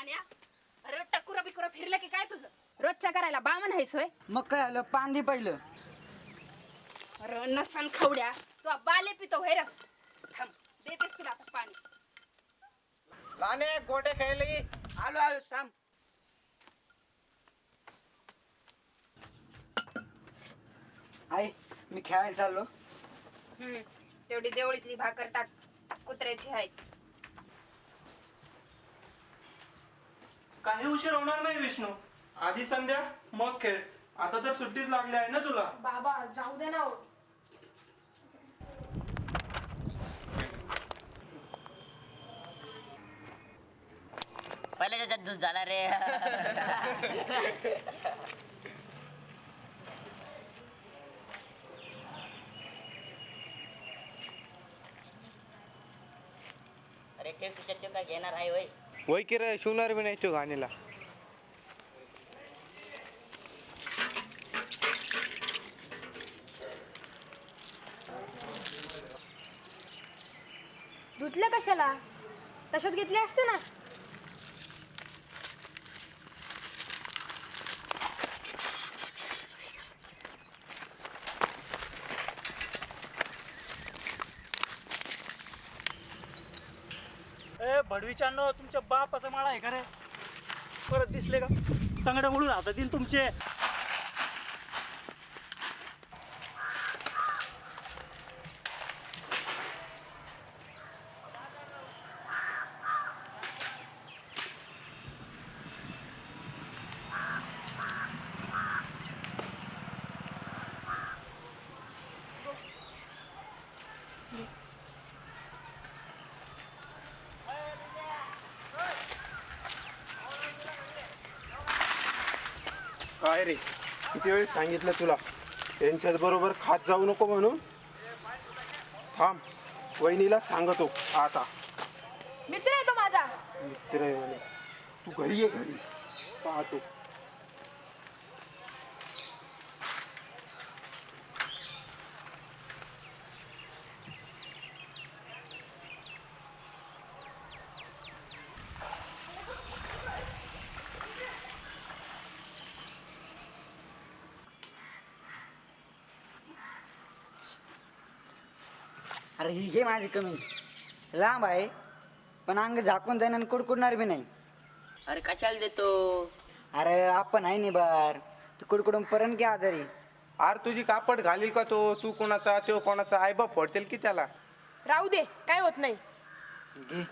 लाण्या. अरे टकुरा बिकुरा फिरलं की काय तुझं? रोजच्या करायला बामण आहेस होय? मग काय आलं पाणी पहिलं. अरे नसन खवड्या तू बाले पितो होय र. थांब देतेस तुला आता पाणी. लाने गोटे खेळली. आलो आलो सांग. आई मी खेळायला चाललो. तेवढी देवळीतली भाकर टाक, कुत्र्याची आहे. काही उशीर होणार नाही विष्णू. आधी संध्या मग खेळ. आता तर सुट्टीच लागली आहे ना तुला. बाबा जाऊ दे ना. पहिल्या त्याच्यात दूध झाला रे. अरे ठेव खिशात ठेव, काय घेणार आहे वय? वय की रे शिवणार बी नाही तू गाणीला. धुतलं कशाला? तशात घेतले असते ना. ए भडवीच्यानो, तुमच्या बापाचा माळा आहे का रे? परत दिसले का? तंगडं म्हणून हातात येईल तुमचे. काय रे किती वेळ सांगितलं तुला त्यांच्याच बरोबर खात जाऊ नको म्हणून. थांब वहिनीला सांगतो आता. मित्र आहे तो माझा. मित्र आहे म्हणे. तू घरी ये घरी पाहतो. अरे ही घे माझी कमीज. लांब आहे पण अंग झाकून जाईन आणि कुडकुडणार बी नाही. अरे कशाला देतो? अरे आपण आहे नि बार तू कुडकुडून पर्यंत की आजारी. आर तुझी कापड घालील का तो? तू कोणाचा तो कोणाचा आई बाप फोडतील की त्याला. राहू दे, काय होत नाही. घे.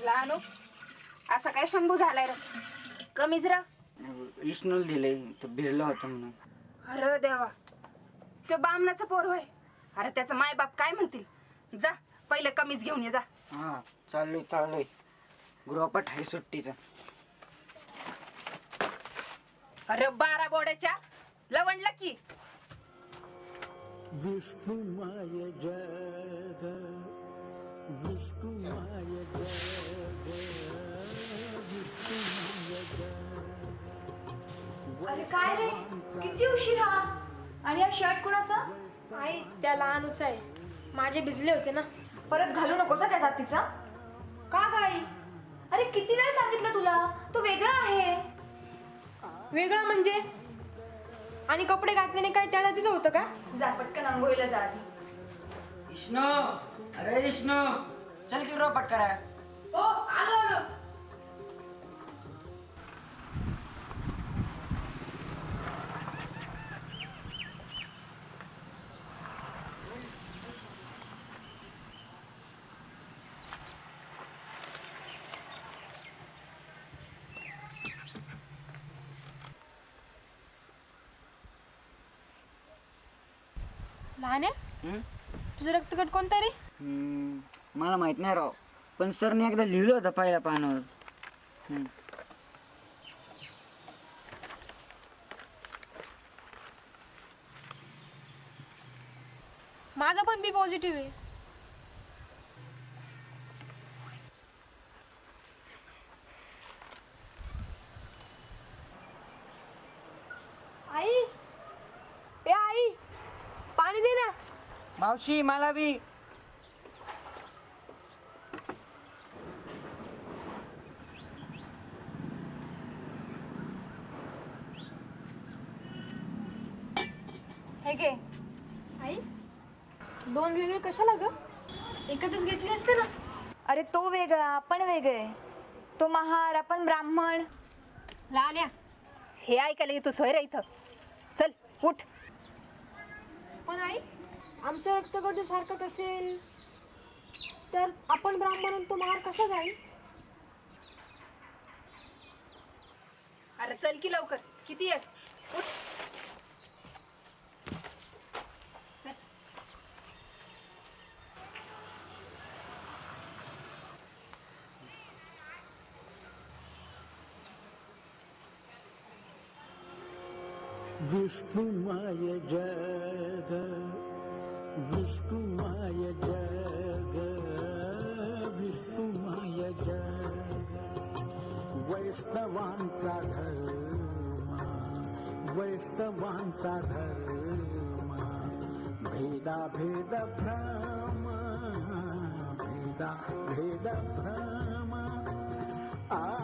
लहानो असा काय शंभू झालाय रे? कमीच र. विष्णूला दिले तर भिजलं होतं म्हणून. अरे देवा, तो बामणाचा पोर होय. अरे त्याचा माय बाप काय म्हणतील? जा पहिले कमीच घेऊन ये जा. हा चाललोय. गृहपाठ आहे सुट्टीचा. अरे 12 बोड्याच्या लवणला की. अरे काय रे, किती उशीर हा? आणि हा शर्ट कुणाचा? आई त्या लहानूचा आहे. माझे भिजले होते ना. परत घालू नकोस त्या जातीचा. का गाई? अरे किती वेळ सांगितलं तुला, तो वेगळा आहे. वेगळा म्हणजे? आणि कपडे घातल्याने काय त्या जातीचं होतं का? जा पटकन अंघोळीला जा आधी. विष्णू, अरे विष्णू चल की गृहपाठ करा. हो आलो आलो. लहान आहे? तुझं रक्तगट कोणता रे? मला माहित नाही राव, पण सरने एकदा लिहिलं होतं पहिल्या पानावर. माझा पण बी पॉझिटिव्ह आहे. आई, ए आई, मावशी मला बी. हे घे. आई 2 वेगळे कशाला ग? एकत्रच घेतले असते ना. अरे तो वेगळा आपण वेगळे. तो महार आपण ब्राह्मण. लाल्या हे ऐकायला येतो सोय रे इथं. चल उठ. पण आई आमचं रक्तगट सारखंच असेल तर आपण ब्राह्मण आणि तो महार कसा जाईल? अरे चल की लवकर. किती आहे? उठ. विष्णुमय जग विष्णुमय जग विष्णुमय जग वैष्णवांचा धर्म वैष्णवांचा धर्म भेदा भेद भ्रम भेदा भेद भ्रम आ